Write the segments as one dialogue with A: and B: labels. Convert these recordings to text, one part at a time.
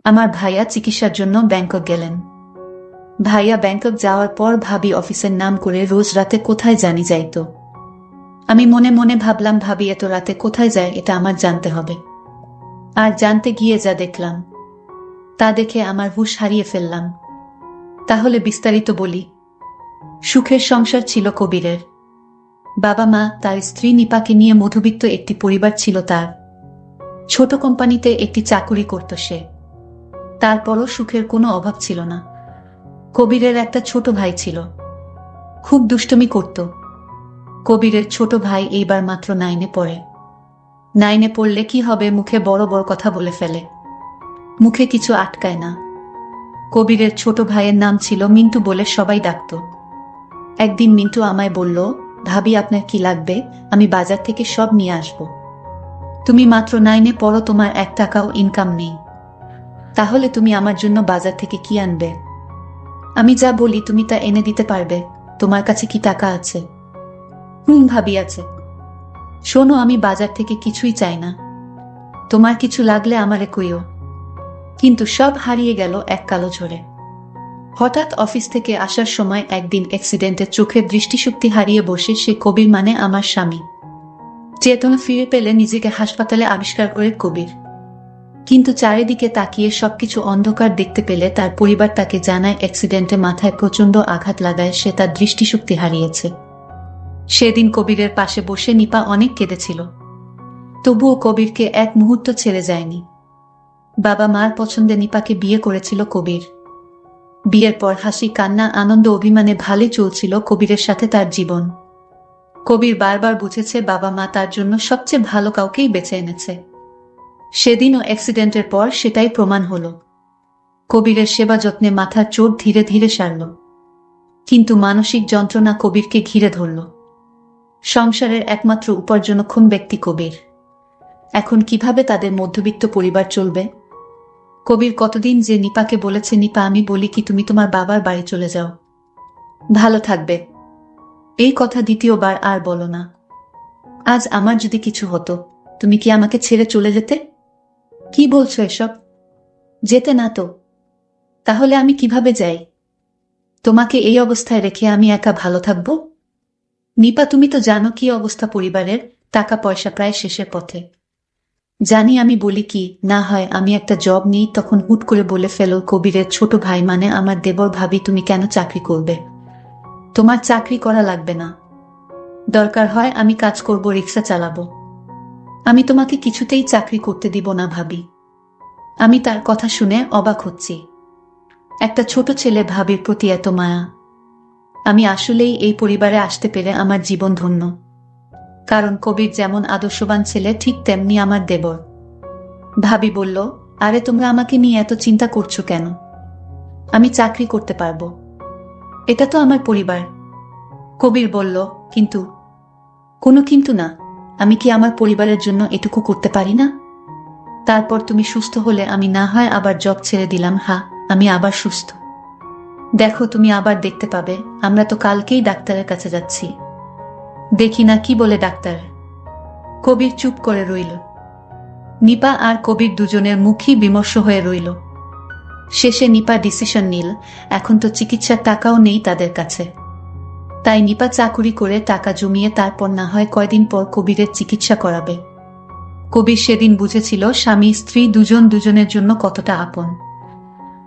A: আমার ভাইয়া চিকিৎসার জন্য ব্যাংকক গেলেন। ভাইয়া ব্যাংকক যাওয়ার পর ভাবি অফিসের নাম করে রোজ রাতে কোথায় জানি যাইত। আমি মনে মনে ভাবলাম, ভাবি এত রাতে কোথায় যায় এটা আমার জানতে হবে। আর জানতে গিয়ে যা দেখলাম তা দেখে আমার হুঁশ হারিয়ে ফেললাম। তাহলে বিস্তারিত বলি। সুখের সংসার ছিল কবিরের। বাবা মা, তার স্ত্রী নিপাকে নিয়ে মধ্যবিত্ত একটি পরিবার ছিল তার। ছোট কোম্পানিতে একটি চাকুরি করত সে। তারপরও সুখের কোনো অভাব ছিল না। কবিরের একটা ছোট ভাই ছিল, খুব দুষ্টুমি করত। কবিরের ছোট ভাই এইবার মাত্র 9-এ পড়ে। 9-এ পড়লে কি হবে, মুখে বড় বড় কথা বলে ফেলে, মুখে কিছু আটকায় না। কবিরের ছোট ভাইয়ের নাম ছিল মিন্টু বলে সবাই ডাকত। একদিন মিন্টু আমায় বলল, ভাবি আপনার কি লাগবে, আমি বাজার থেকে সব নিয়ে আসব। তুমি মাত্র 9-এ পড়ো, তোমার 1 টাকাও ইনকাম নেই, তাহলে তুমি আমার জন্য বাজার থেকে কি আনবে? আমি যা বলি তুমি তা এনে দিতে পারবে? তোমার কাছে কি টাকা আছে? ভাবি আছে। শোনো, আমি বাজার থেকে কিছুই চাই না, তোমার কিছু লাগলে আমারে কইও। কিন্তু সব হারিয়ে গেল এক কালো ঝড়ে। হঠাৎ অফিস থেকে আসার সময় একদিন অ্যাক্সিডেন্টে চোখের দৃষ্টিশক্তি হারিয়ে বসে সে কবির, মানে আমার স্বামী। চেতনা ফিরে পেলে নিজেকে হাসপাতালে আবিষ্কার করে কবির। কিন্তু চারিদিকে তাকিয়ে সবকিছু অন্ধকার দেখতে পেলে তার পরিবার তাকে জানায় অ্যাক্সিডেন্টে মাথায় প্রচণ্ড আঘাত লাগায় সে তার দৃষ্টিশক্তি হারিয়েছে। সেদিন কবিরের পাশে বসে নিপা অনেক কেঁদেছিল, তবুও কবিরকে এক মুহূর্ত ছেড়ে যায়নি। বাবা মার পছন্দে নিপাকে বিয়ে করেছিল কবির। বিয়ের পর হাসি কান্না আনন্দ অভিমানে ভালোই চলছিল কবিরের সাথে তার জীবন। কবির বারবার বুঝেছে বাবা মা তার জন্য সবচেয়ে ভালো কাউকেই বেছে এনেছে। সেদিনও অ্যাক্সিডেন্টের পর সেটাই প্রমাণ হলো। কবিরের সেবা যত্নে মাথার চোট ধীরে ধীরে সারল, কিন্তু মানসিক যন্ত্রণা কবিরকে ঘিরে ধরল। সংসারের একমাত্র উপার্জনক্ষম ব্যক্তি কবির। এখন কিভাবে তাদের মধ্যবিত্ত পরিবার চলবে? কবির কতদিন যে নিপাকে বলেছে, নিপা আমি বলি কি তুমি তোমার বাবার বাড়ি চলে যাও, ভালো থাকবে। এই কথা দ্বিতীয়বার আর বলো না। আজ আমার যদি কিছু হতো, তুমি কি আমাকে ছেড়ে চলে যেতে? কি বলছো এসব? যেতে না তো? তাহলে আমি কিভাবে যাই? তোমাকে এই অবস্থায় রেখে আমি একা ভালো থাকবো? নিপা, তুমি তো জানো কি অবস্থা পরিবারের, টাকা পয়সা প্রায় শেষের পথে। জানি, আমি বলি কি না হয় আমি একটা জব নিই, তখন হুট করে বলে ফেলো কবিরের ছোট ভাই, মানে আমার দেবর, ভাবি তুমি কেন চাকরি করবে? তোমার চাকরি করা লাগবে না, দরকার হয় আমি কাজ করব, রিক্সা চালাবো। আমি তোমাকে কিছুতেই চাকরি করতে দিব না ভাবি। আমি তার কথা শুনে অবাক হচ্ছি। একটা ছোট ছেলে, ভাবির প্রতি এত মায়া। আমি আসলেই এই পরিবারে আসতে পেরে আমার জীবন ধন্য। কারণ কবির যেমন আদর্শবান ছেলে, ঠিক তেমনি আমার দেবর। ভাবি বলল, আরে তোমরা আমাকে নিয়ে এত চিন্তা করছো কেন? আমি চাকরি করতে পারবো, এটা তো আমার পরিবার। কবির বলল, কিন্তু? কোনো কিন্তু না, আমি কি আমার পরিবারের জন্য এটুকু করতে পারি না? তারপর তুমি সুস্থ হলে আমি না হয় আবার জব ছেড়ে দিলাম। হ্যাঁ, আমি আবার সুস্থ, দেখো তুমি আবার দেখতে পাবে। আমরা তো কালকেই ডাক্তারের কাছে যাচ্ছি, দেখি না কি বলে ডাক্তার। কবির চুপ করে রইল। নিপা আর কবির দুজনের মুখই বিমর্ষ হয়ে রইল। শেষে নিপা ডিসিশন নিল, এখন তো চিকিৎসার টাকাও নেই তাদের কাছে। তাই নিপা চাকুরি করে টাকা জমিয়ে তারপর না হয় কয়দিন পর কবিরের চিকিৎসা করাবে। কবির সেদিন বুঝেছিল স্বামী স্ত্রী দুজন দুজনের জন্য কতটা আপন।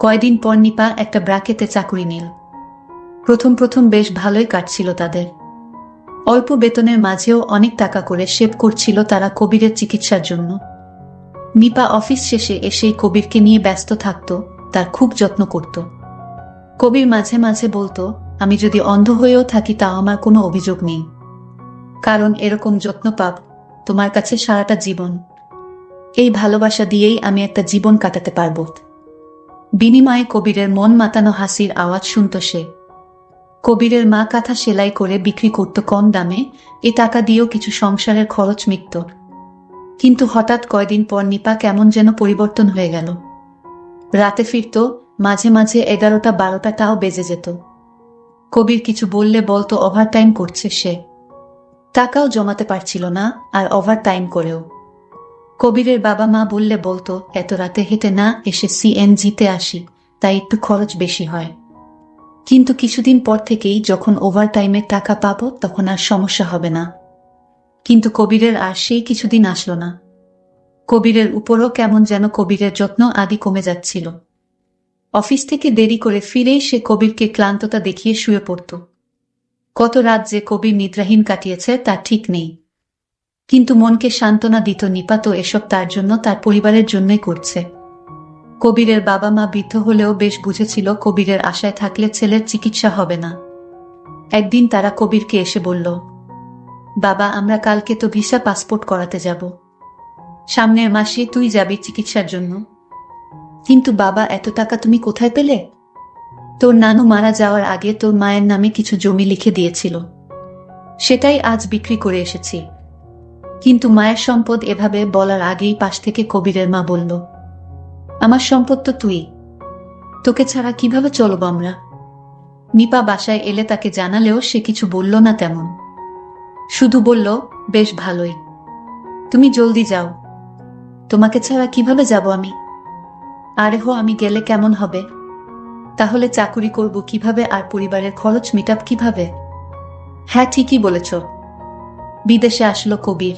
A: কয়দিন পর নিপা একটা ব্র্যাকেটে চাকুরি নিল। প্রথম প্রথম বেশ ভালোই কাটছিল তাদের। অল্প বেতনের মাঝেও অনেক টাকা করে সেভ করছিল তারা কবিরের চিকিৎসার জন্য। নিপা অফিস শেষে এসেই কবিরকে নিয়ে ব্যস্ত থাকত, তার খুব যত্ন করত। কবির মাঝে মাঝে বলতো, আমি যদি অন্ধ হয়েও থাকি তাও আমার কোনো অভিযোগ নেই, কারণ এরকম যত্ন পাব তোমার কাছে সারাটা জীবন। এই ভালোবাসা দিয়েই আমি একটা জীবন কাটাতে পারব। বিনিময়ে কবিরের মন মাতানো হাসির আওয়াজ শুনত সে। কবিরের মা কাঁথা সেলাই করে বিক্রি করত কম দামে, এ টাকা দিয়েও কিছু সংসারের খরচ মিটত। কিন্তু হঠাৎ কয়দিন পর নিপা কেমন যেন পরিবর্তন হয়ে গেল। রাতে ফিরত, মাঝে মাঝে 11টা-12টাও বেজে যেত। কবির কিছু বললে বলতো ওভারটাইম করছে সে। টাকাও জমাতে পারছিল না, আর ওভারটাইম করেও কবিরের বাবা মা বললে বলতো, এত রাতে হেঁটে না এসে সিএনজিতে আসি, তাই একটু খরচ বেশি হয়। কিন্তু কিছুদিন পর থেকেই যখন ওভারটাইমের টাকা পাবো তখন আর সমস্যা হবে না। কিন্তু কবিরের আর সেই কিছুদিন আসলো না। কবিরের উপরও কেমন যেন কবিরের যত্ন আদি কমে যাচ্ছিল। অফিস থেকে দেরি করে ফিরেই সে কবিরকে ক্লান্ততা দেখিয়ে শুয়ে পড়ত। কত রাত যে কবির নিদ্রাহীন কাটিয়েছে তার ঠিক নেই। কিন্তু মনকে সান্ত্বনা দিত নিপা তো এসব তার জন্য, তার পরিবারের জন্যই করছে। কবিরের বাবা মা বৃদ্ধ হলেও বেশ বুঝেছিল কবিরের আশায় থাকলে ছেলের চিকিৎসা হবে না। একদিন তারা কবিরকে এসে বলল, বাবা আমরা কালকে তো ভিসা পাসপোর্ট করাতে যাব, সামনের মাসে তুই যাবি চিকিৎসার জন্য। কিন্তু বাবা এত টাকা তুমি কোথায় পেলে? তোর নানু মারা যাওয়ার আগে তোর মায়ের নামে কিছু জমি লিখে দিয়েছিল, সেটাই আজ বিক্রি করে এসেছি। কিন্তু মায়ের সম্পদ এভাবে বলার আগেই পাশ থেকে কবিরের মা বলল, আমার সম্পদ তো তুই, তোকে ছাড়া কিভাবে চলব আমরা? নিপা বাসায় এলে তাকে জানালেও সে কিছু বলল না তেমন, শুধু বলল, বেশ ভালোই, তুমি জলদি যাও, তোমাকে ছাড়া কিভাবে যাব আমি? আরে হো, আমি গেলে কেমন হবে? তাহলে চাকুরি করব কিভাবে আর পরিবারের খরচ মিটাব কিভাবে? হ্যাঁ ঠিকই বলেছ। বিদেশে আসলো কবির।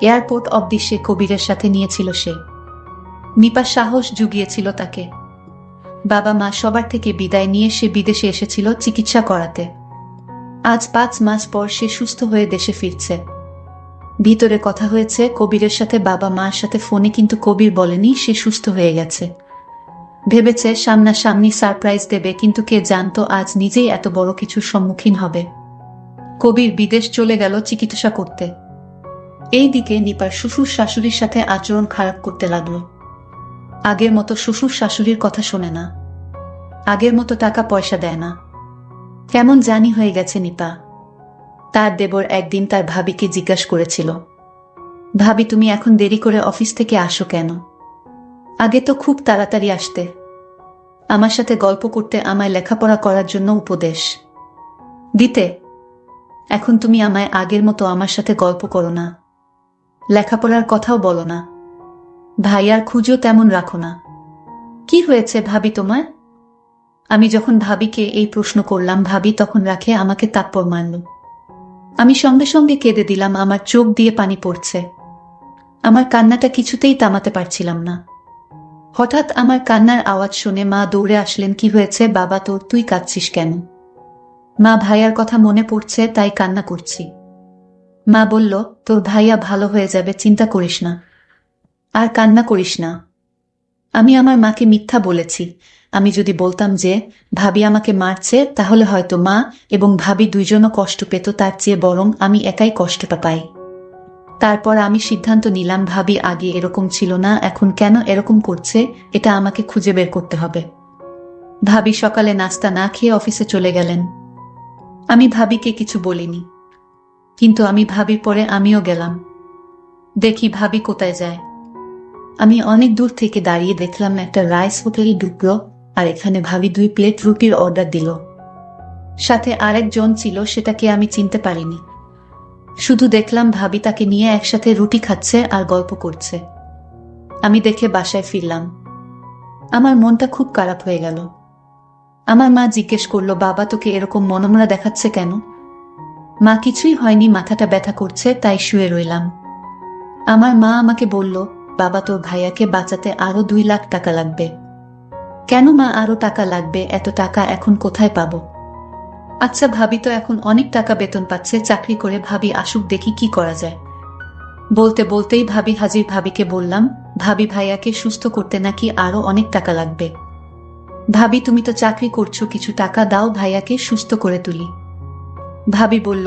A: এয়ারপোর্ট অবধি সে কবিরের সাথে নিয়েছিল সে। নিপা সাহস জুগিয়েছিল তাকে। বাবা মা সবার থেকে বিদায় নিয়ে সে বিদেশে এসেছিল চিকিৎসা করাতে। আজ 5 মাস পর সে সুস্থ হয়ে দেশে ফিরছে। ভিতরে কথা হয়েছে কবিরের সাথে বাবা মার সাথে ফোনে, কিন্তু কবির বলেনি সে সুস্থ হয়ে গেছে। ভেবেছে সামনাসামনি সারপ্রাইজ দেবে, কিন্তু কে জানতো আজ নিজেই এত বড় কিছুর সম্মুখীন হবে। কবির বিদেশ চলে গেল চিকিৎসা করতে। এইদিকে নিপার শ্বশুর শাশুড়ির সাথে আচরণ খারাপ করতে লাগলো। আগের মতো শ্বশুর শাশুড়ির কথা শোনে না, আগের মতো টাকা পয়সা দেয় না। কেমন জানি হয়ে গেছে নিপা। তার দেবর একদিন তার ভাবিকে জিজ্ঞাসা করেছিল, ভাবি তুমি এখন দেরি করে অফিস থেকে আসো কেন? আগে তো খুব তাড়াতাড়ি আসতে, আমার সাথে গল্প করতে, আমায় লেখাপড়া করার জন্য উপদেশ দিতে। এখন তুমি আমায় আগের মতো আমার সাথে গল্প করো না, লেখাপড়ার কথাও বলো না, ভাইয়ার খুঁজও তেমন রাখো না। কি হয়েছে ভাবি তোমার? আমি যখন ভাবিকে এই প্রশ্ন করলাম, ভাবি তখন রাখে আমাকে তাপ্পর মারল। আমি সঙ্গে সঙ্গে কেঁদে দিলাম, আমার চোখ দিয়ে পানি পড়ছে। আমার কান্নাটা কিছুতেই থামাতে পারছিলাম না। হঠাৎ আমার কান্নার আওয়াজ শুনে মা দৌড়ে আসলেন। কি হয়েছে বাবা তোর, তুই কাঁদছিস কেন? মা, ভাইয়ার কথা মনে পড়ছে তাই কান্না করছি। মা বলল, তোর ভাইয়া ভালো হয়ে যাবে, চিন্তা করিস না, আর কান্না করিস না। আমি আমার মাকে মিথ্যা বলেছি। আমি যদি বলতাম যে ভাবি আমাকে মারছে, তাহলে হয়তো মা এবং ভাবি দুইজনও কষ্ট পেত, তার চেয়ে বরং আমি একাই কষ্টটা পাই। তারপর আমি সিদ্ধান্ত নিলাম ভাবি আগে এরকম ছিল না, এখন কেন এরকম করছে এটা আমাকে খুঁজে বের করতে হবে। ভাবি সকালে নাস্তা না খেয়ে অফিসে চলে গেলেন। আমি ভাবিকে কিছু বলিনি, কিন্তু আমি ভাবির পরে আমিও গেলাম। দেখি ভাবি কোথায় যায়। আমি অনেক দূর থেকে দাঁড়িয়ে দেখলাম একটা রাইস হোটেলে ঢুকলো, আর এখানে ভাবি 2 প্লেট রুটির অর্ডার দিল। সাথে আরেকজন ছিল, সেটাকে আমি চিনতে পারিনি। শুধু দেখলাম ভাবি তাকে নিয়ে একসাথে রুটি খাচ্ছে আর গল্প করছে। আমি দেখে বাসায় ফিরলাম। আমার মনটা খুব খারাপ হয়ে গেল। আমার মা জিজ্ঞেস করলো, বাবা তোকে এরকম মনমরা দেখাচ্ছে কেন? মা, কিছুই হয়নি, মাথাটা ব্যথা করছে তাই শুয়ে রইলাম। আমার মা আমাকে বলল, বাবা তোর ভাইয়াকে বাঁচাতে আরো 2 লাখ টাকা লাগবে। কেন মা আরো টাকা লাগবে? এত টাকা এখন কোথায় পাবো? আচ্ছা ভাবি তো এখন অনেক টাকা বেতন পাচ্ছে চাকরি করে, ভাবি আসুক দেখি কি করা যায়। বলতে বলতেই ভাবি হাজির। ভাবিকে বললাম, ভাবি ভাইয়াকে সুস্থ করতে নাকি আরো অনেক টাকা লাগবে। ভাবি তুমি তো চাকরি করছো, কিছু টাকা দাও ভাইয়াকে সুস্থ করে তুলি। ভাবি বলল,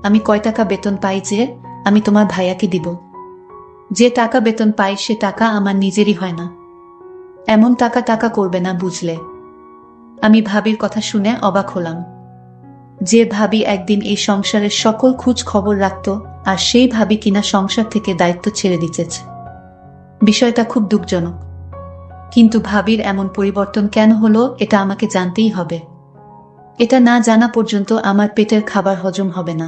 A: আমি কয় টাকা বেতন পাই যে আমি তোমার ভাইয়াকে দিব? যে টাকা বেতন পাই সে টাকা আমার নিজেরই হয় না। এমন টাকা টাকা করবে না বুঝলে। আমি ভাবির কথা শুনে অবাক হলাম। যে ভাবি একদিন এই সংসারের সকল খোঁজ খবর রাখত, আর সেই ভাবি কিনা সংসার থেকে দায়িত্ব ছেড়ে দিতেছে। বিষয়টা খুব দুঃখজনক। কিন্তু ভাবির এমন পরিবর্তন কেন হলো এটা আমাকে জানতেই হবে। এটা না জানা পর্যন্ত আমার পেটের খাবার হজম হবে না।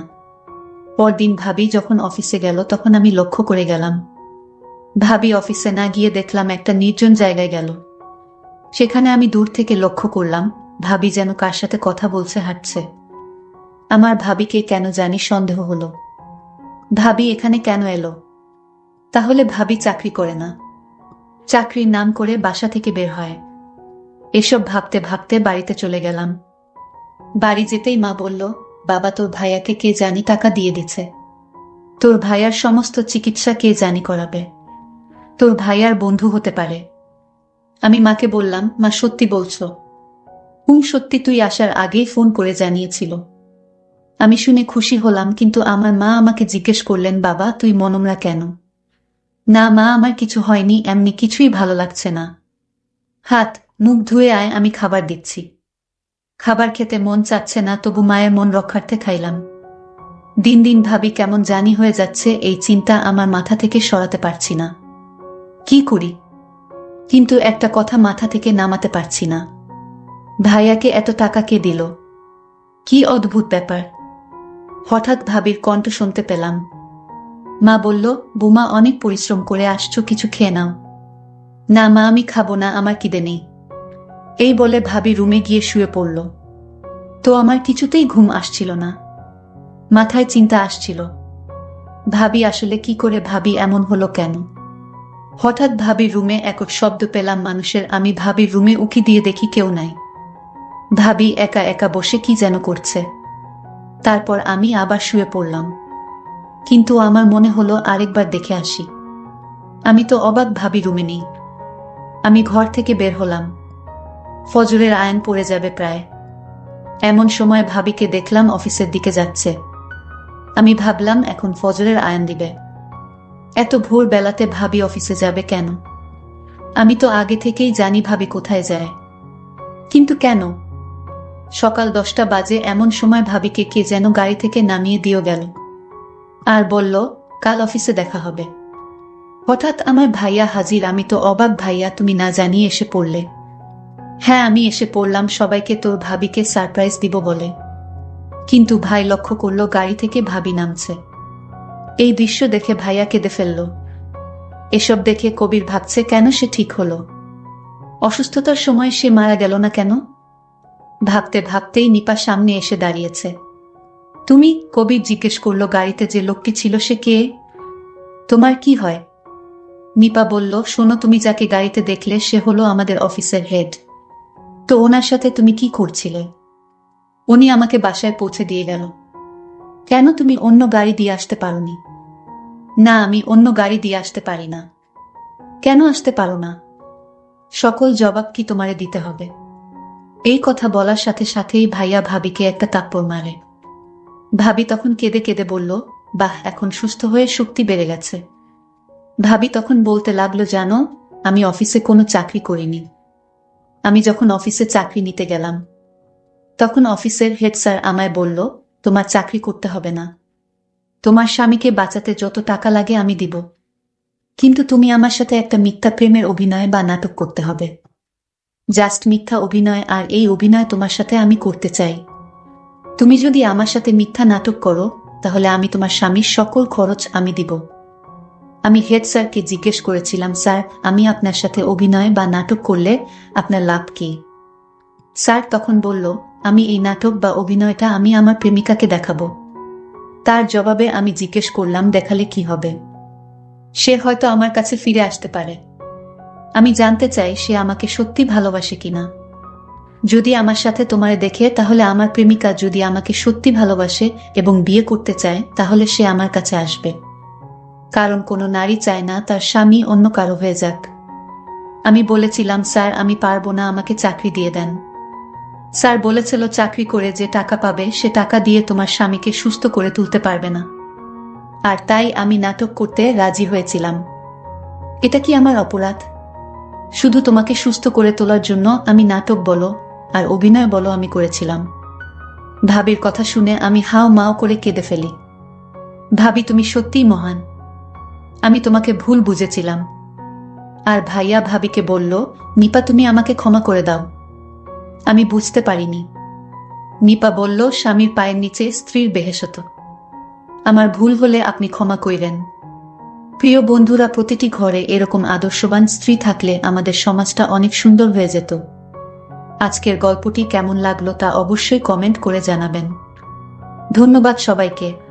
A: পরদিন ভাবি যখন অফিসে গেল তখন আমি লক্ষ্য করে গেলাম ভাবি অফিসে না গিয়ে দেখলাম একটা নির্জন জায়গায় গেল। সেখানে আমি দূর থেকে লক্ষ্য করলাম ভাবি যেন কার সাথে কথা বলছে, হাঁটছে। আমার ভাবিকে কেন জানি সন্দেহ হলো। ভাবি এখানে কেন এলো? তাহলে ভাবি চাকরি করে না, চাকরির নাম করে বাসা থেকে বের হয়। এসব ভাবতে ভাবতে বাড়িতে চলে গেলাম। বাড়ি যেতেই মা বলল, বাবা তোর ভাইয়াকে কে জানি টাকা দিয়ে দিচ্ছে, তোর ভাইয়ার সমস্ত চিকিৎসা কে জানি করাবে, তোর ভাইয়ার বন্ধু হতে পারে। আমি মাকে বললাম, মা সত্যি বলছো? সত্যি, তুই আসার আগেই ফোন করে জানিয়েছিল। আমি শুনে খুশি হলাম, কিন্তু আমার মা আমাকে জিজ্ঞেস করলেন, বাবা তুই মনমরা কেন? না মা, আমার কিছু হয়নি, এমনি কিছুই ভালো লাগছে না। হাত মুখ ধুয়ে আয়, আমি খাবার দিচ্ছি। খাবার খেতে মন চাচ্ছে না, তবু মায়ের মন রক্ষার্থে খাইলাম। দিন দিন ভাবি কেমন জানি হয়ে যাচ্ছে, এই চিন্তা আমার মাথা থেকে সরাতে পারছি না। কি করি? কিন্তু একটা কথা মাথা থেকে নামাতে পারছি না, ভাইয়াকে এত টাকা কে দিল? কি অদ্ভুত ব্যাপার। হঠাৎ ভাবির কণ্ঠ শুনতে পেলাম। মা বলল, বুমা অনেক পরিশ্রম করে আসছো, কিছু খেয়ে নাও। না মা, আমি খাবো না, আমার খিদে নেই। এই বলে ভাবি রুমে গিয়ে শুয়ে পড়ল। তো আমার কিছুতেই ঘুম আসছিল না, মাথায় চিন্তা আসছিল। ভাবি আসলে কি করে, ভাবি এমন হলো কেন? হঠাৎ ভাবির রুমে এক শব্দ পেলাম মানুষের। আমি ভাবির রুমে উকি দিয়ে দেখি কেউ নাই। ভাবি একা একা বসে কি যেন করছে। তারপর আমি আবার শুয়ে পড়লাম, কিন্তু আমার মনে হলো আরেকবার দেখে আসি। আমি তো অবাক, ভাবি রুমে নেই। আমি ঘর থেকে বের হলাম। ফজরের আয়ান পড়ে যাবে প্রায়। এমন সময় ভাবিকে দেখলাম অফিসের দিকে যাচ্ছে। আমি ভাবলাম এখন ফজরের আয়ান দিবে, এত ভোর বেলাতে ভাবি অফিসে যাবে কেন? আমি তো আগে থেকেই জানি ভাবি কোথায় যায়, কিন্তু কেন? সকাল 10টা বাজে, এমন সময় ভাবিকে কে যেন গাড়ি থেকে নামিয়ে দিয়ে গেল আর বলল, কাল অফিসে দেখা হবে। হঠাৎ আমার ভাইয়া হাজির। আমি তো অবাক, ভাইয়া তুমি না জানিয়ে এসে পড়লে? হ্যাঁ আমি এসে পড়লাম সবাইকে তোর ভাবিকে সারপ্রাইজ দিব বলে। কিন্তু ভাই লক্ষ্য করলো গাড়ি থেকে ভাবি নামছে। এই দৃশ্য দেখে ভাইয়া কেঁদে ফেলল। এসব দেখে কবির ভাবছে, কেন সে ঠিক হলো? অসুস্থতার সময় সে মারা গেল না কেন? ভাবতে ভাবতেই নিপা সামনে এসে দাঁড়িয়েছে। তুমি? কবির জিজ্ঞেস করলো। গাড়িতে যে লোকটি ছিল সে কে? তোমার কি হয়? নিপা বলল, শোনো, তুমি যাকে গাড়িতে দেখলে সে হলো আমাদের অফিসের হেড। তো ওনার সাথে তুমি কি করছিলে? উনি আমাকে বাসায় পৌঁছে দিয়ে গেল। কেন তুমি অন্য গাড়ি দিয়ে আসতে পারোনি? না, আমি অন্য গাড়ি দিয়ে আসতে পারি না। কেন আসতে পারো না? সকল জবাব কি তোমারে দিতে হবে? এই কথা বলার সাথে সাথেই ভাইয়া ভাবিকে একটা থাপ্পড় মারে। ভাবি তখন কেঁদে কেঁদে বলল, বাহ, এখন সুস্থ হয়ে শক্তি বেড়ে গেছে। ভাবি তখন বলতে লাগলো, জানো, আমি অফিসে কোনো চাকরি করিনি। আমি যখন অফিসে চাকরি নিতে গেলাম তখন অফিসের হেড স্যার আমায় বলল, তোমার চাকরি করতে হবে না, তোমার স্বামীকে বাঁচাতে যত টাকা লাগে আমি দিব, কিন্তু তুমি আমার সাথে একটা মিথ্যা প্রেমের অভিনয় বা নাটক করতে হবে। জাস্ট মিথ্যা অভিনয়, আর এই অভিনয় তোমার সাথে আমি করতে চাই। তুমি যদি আমার সাথে মিথ্যা নাটক করো তাহলে আমি তোমার স্বামীর সকল খরচ আমি দিব। আমি হেড স্যারকে জিজ্ঞেস করেছিলাম, স্যার আমি আপনার সাথে অভিনয় বা নাটক করলে আপনার লাভ কি? স্যার তখন বলল, আমি এই নাটক বা অভিনয়টা আমি আমার প্রেমিকাকে দেখাবো। তার জবাবে আমি জিজ্ঞেস করলাম, দেখালে কি হবে? সে হয়তো আমার কাছে ফিরে আসতে পারে। আমি জানতে চাই সে আমাকে সত্যি ভালোবাসে কিনা। যদি আমার সাথে তোমারে দেখে তাহলে আমার প্রেমিকা যদি আমাকে সত্যি ভালোবাসে এবং বিয়ে করতে চায় তাহলে সে আমার কাছে আসবে, কারণ কোনো নারী চায় না তার স্বামী অন্য কারো হয়ে যাক। আমি বলেছিলাম, স্যার আমি পারবো না, আমাকে চাকরি দিয়ে দেন। স্যার বলেছিল, চাকরি করে যে টাকা পাবে সে টাকা দিয়ে তোমার স্বামীকে সুস্থ করে তুলতে পারবে না। আর তাই আমি নাটক করতে রাজি হয়েছিলাম। এটা কি আমার অপরাধ? শুধু তোমাকে সুস্থ করে তোলার জন্য আমি নাটক বলো আর অভিনয় বলো আমি করেছিলাম। ভাবির কথা শুনে আমি হাও মাও করে কেঁদে ফেলি। ভাবি তুমি সত্যিই মহান, আমি তোমাকে ভুল বুঝেছিলাম। আর ভাইয়া ভাবিকে বলল, নিপা তুমি আমাকে ক্ষমা করে দাও, আমি বুঝতে পারিনি। নিপা বলল, স্বামীর পায়ের নিচে স্ত্রীর বেহেশত, আমার ভুল হলে আপনি ক্ষমা কইরেন। প্রিয় বন্ধুরা, প্রতিটি ঘরে এরকম আদর্শবান স্ত্রী থাকলে আমাদের সমাজটা অনেক সুন্দর হয়ে যেত। আজকের গল্পটি কেমন লাগলো তা অবশ্যই কমেন্ট করে জানাবেন। ধন্যবাদ সবাইকে।